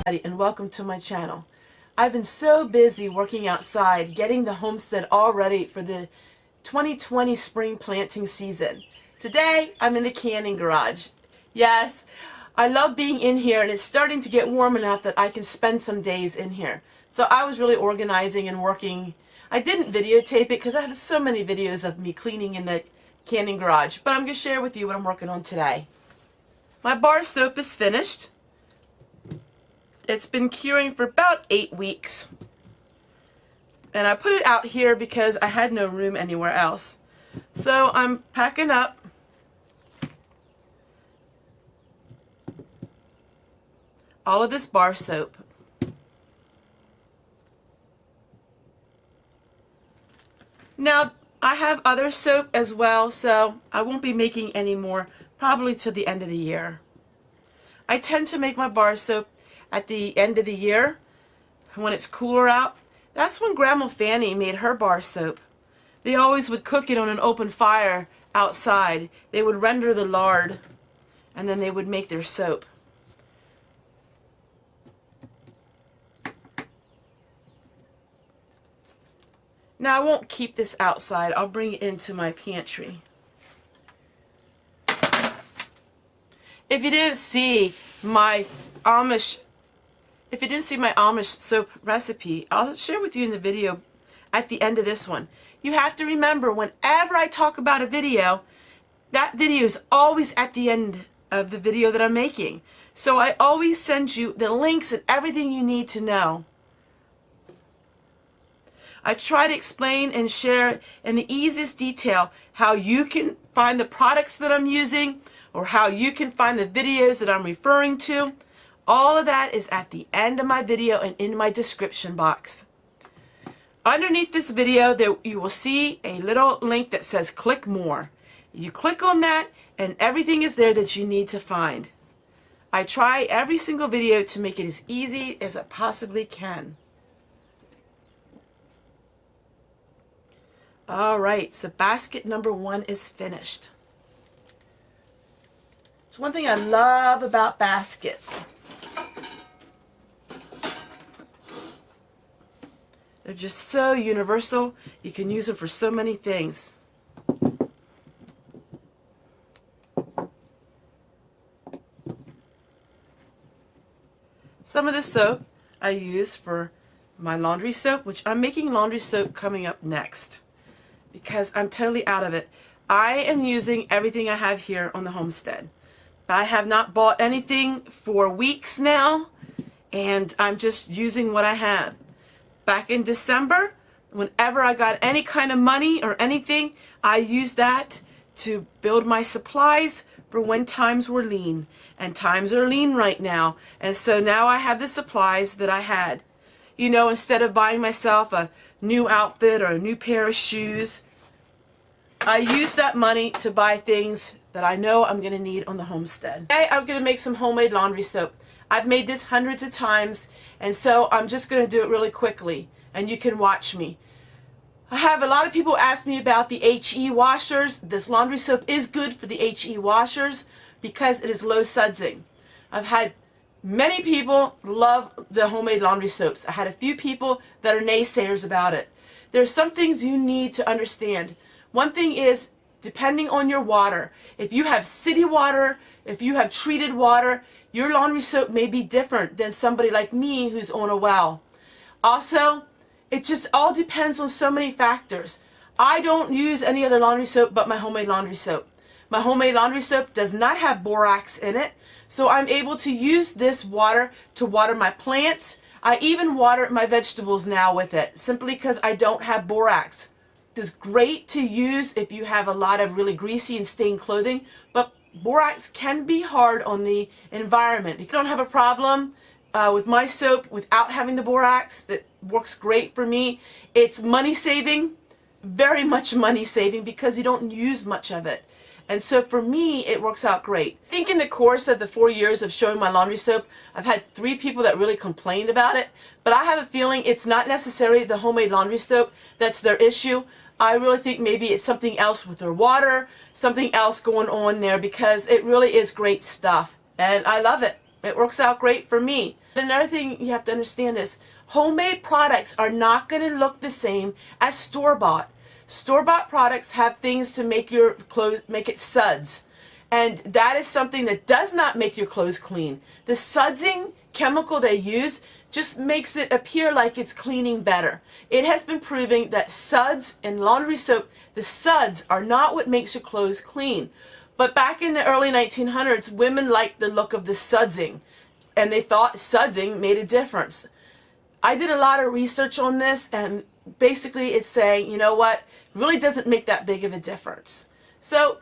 And welcome to my channel. I've been so busy working outside getting the homestead all ready for the 2020 spring planting season. Today I'm in the canning garage. Yes, I love being in here, and it's starting to get warm enough that I can spend some days in here. So I was really organizing and working. I didn't videotape it because I have so many videos of me cleaning in the canning garage, but I'm going to share with you what I'm working on today. My bar soap is finished. It's been curing for about 8 weeks. And I put it out here because I had no room anywhere else. So I'm packing up all of this bar soap. Now, I have other soap as well, so I won't be making any more probably till the end of the year. I tend to make my bar soap at the end of the year when it's cooler out. That's when Grandma Fanny made her bar soap. They always would cook it on an open fire outside. They would render the lard and then they would make their soap. Now I won't keep this outside. I'll bring it into my pantry. If you didn't see my Amish soap recipe, I'll share with you in the video at the end of this one. You have to remember, whenever I talk about a video, that video is always at the end of the video that I'm making. So I always send you the links and everything you need to know. I try to explain and share in the easiest detail how you can find the products that I'm using, or how you can find the videos that I'm referring to. All of that is at the end of my video and in my description box. Underneath this video, you will see a little link that says click more. You click on that and everything is there that you need to find. I try every single video to make it as easy as I possibly can. Alright, so basket number 1 is finished. It's one thing I love about baskets. They're just so universal. You can use them for so many things. Some of the soap I use for my laundry soap, which I'm making laundry soap coming up next because I'm totally out of it. I am using everything I have here on the homestead. I have not bought anything for weeks now, and I'm just using what I have. Back in December, whenever I got any kind of money or anything, I used that to build my supplies for when times were lean. And times are lean right now. And so now I have the supplies that I had. You know, instead of buying myself a new outfit or a new pair of shoes, I use that money to buy things that I know I'm going to need on the homestead. Today I'm going to make some homemade laundry soap. I've made this hundreds of times, and so I'm just going to do it really quickly, and you can watch me. I have a lot of people ask me about the HE washers. This laundry soap is good for the HE washers because it is low sudsing. I've had many people love the homemade laundry soaps. I had a few people that are naysayers about it. There are some things you need to understand. One thing is, depending on your water, if you have city water, if you have treated water, your laundry soap may be different than somebody like me who's on a well. Also, it just all depends on so many factors. I don't use any other laundry soap but my homemade laundry soap. My homemade laundry soap does not have borax in it, so I'm able to use this water to water my plants. I even water my vegetables now with it, simply because I don't have borax. This is great to use if you have a lot of really greasy and stained clothing, but borax can be hard on the environment. If you don't have a problem with my soap without having the borax, that works great for me. It's money saving, very much money saving, because you don't use much of it. And so for me, it works out great. I think in the course of the 4 years of showing my laundry soap, I've had 3 people that really complained about it, but I have a feeling it's not necessarily the homemade laundry soap that's their issue. I really think maybe it's something else with their water, something else going on there, because it really is great stuff. And I love it. It works out great for me. Another thing you have to understand is homemade products are not going to look the same as store-bought. Store-bought products have things to make your clothes, make it suds. And that is something that does not make your clothes clean. The sudsing chemical they use just makes it appear like it's cleaning better. It has been proven that suds in laundry soap, the suds are not what makes your clothes clean. But back in the early 1900s, women liked the look of the sudsing, and they thought sudsing made a difference. I did a lot of research on this, and basically it's saying, you know what, it really doesn't make that big of a difference. So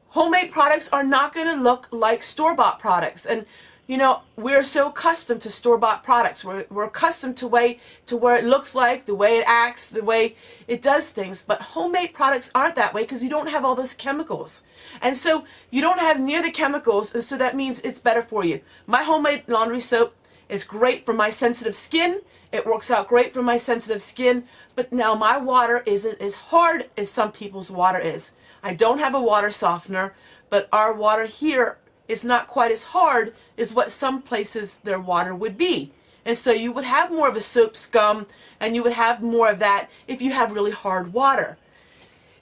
homemade products are not going to look like store-bought products. And you know, we're so accustomed to store-bought products. We're accustomed to where it looks like, the way it acts, the way it does things. But homemade products aren't that way because you don't have all those chemicals. And so you don't have near the chemicals, and so that means it's better for you. My homemade laundry soap is great for my sensitive skin. It works out great for my sensitive skin. But now my water isn't as hard as some people's water is. I don't have a water softener, but our water here is not quite as hard as what some places their water would be. And so you would have more of a soap scum, and you would have more of that if you have really hard water.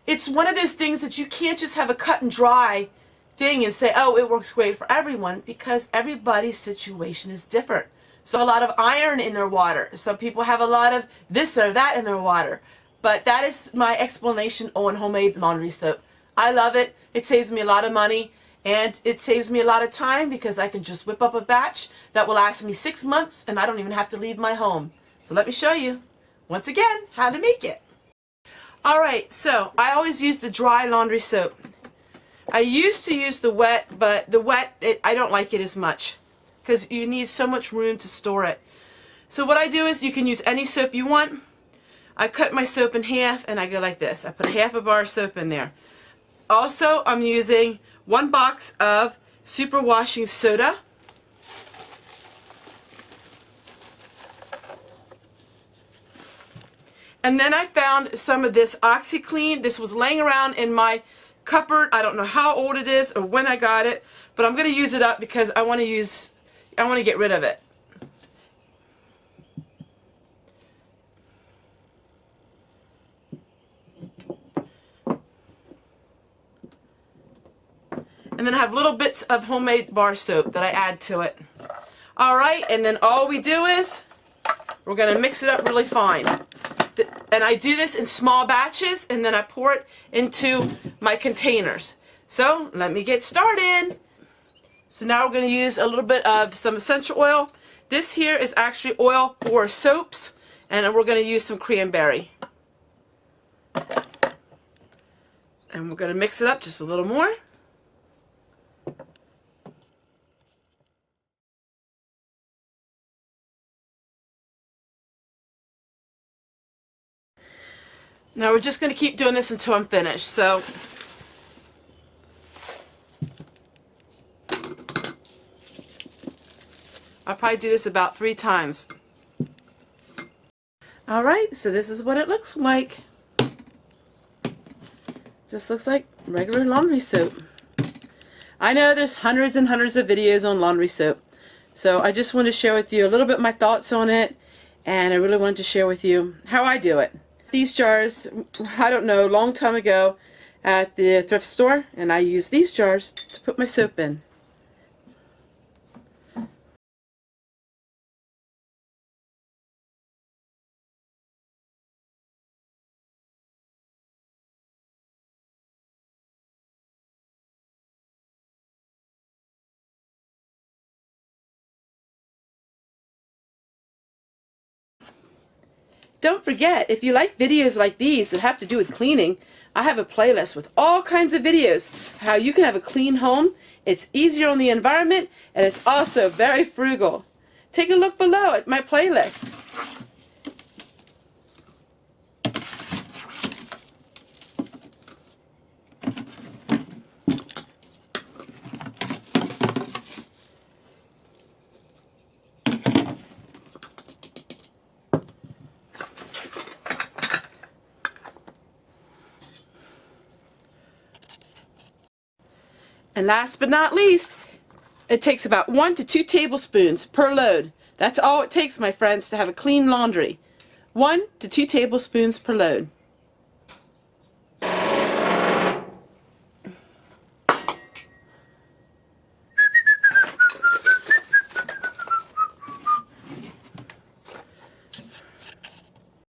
It's one of those things that you can't just have a cut and dry thing and say, oh, it works great for everyone, because everybody's situation is different. So a lot of iron in their water. Some people have a lot of this or that in their water. But that is my explanation on homemade laundry soap. I love it. It saves me a lot of money. And it saves me a lot of time because I can just whip up a batch that will last me 6 months and I don't even have to leave my home. So let me show you, once again, how to make it. Alright, so I always use the dry laundry soap. I used to use the wet, but the wet, I don't like it as much because you need so much room to store it. So what I do is you can use any soap you want. I cut my soap in half and I go like this. I put a half a bar of soap in there. Also, I'm using 1 box of superwashing soda. And then I found some of this OxyClean. This was laying around in my cupboard. I don't know how old it is or when I got it, but I'm going to use it up because I want to get rid of it. And then I have little bits of homemade bar soap that I add to it. Alright, and then all we do is, we're going to mix it up really fine. And I do this in small batches, and then I pour it into my containers. So, let me get started. So now we're going to use a little bit of some essential oil. This here is actually oil for soaps, and we're going to use some cranberry. And we're going to mix it up just a little more. Now we're just going to keep doing this until I'm finished. So I'll probably do this about 3 times. Alright, so this is what it looks like. Just looks like regular laundry soap. I know there's hundreds and hundreds of videos on laundry soap. So I just wanted to share with you a little bit my thoughts on it. And I really wanted to share with you how I do it. These jars, I don't know, a long time ago at the thrift store, and I use these jars to put my soap in. Don't forget, if you like videos like these that have to do with cleaning, I have a playlist with all kinds of videos how you can have a clean home. It's easier on the environment, and it's also very frugal. Take a look below at my playlist. And last but not least, It takes about 1 to 2 tablespoons per load. That's all it takes, my friends, to have a clean laundry. 1 to 2 tablespoons per load.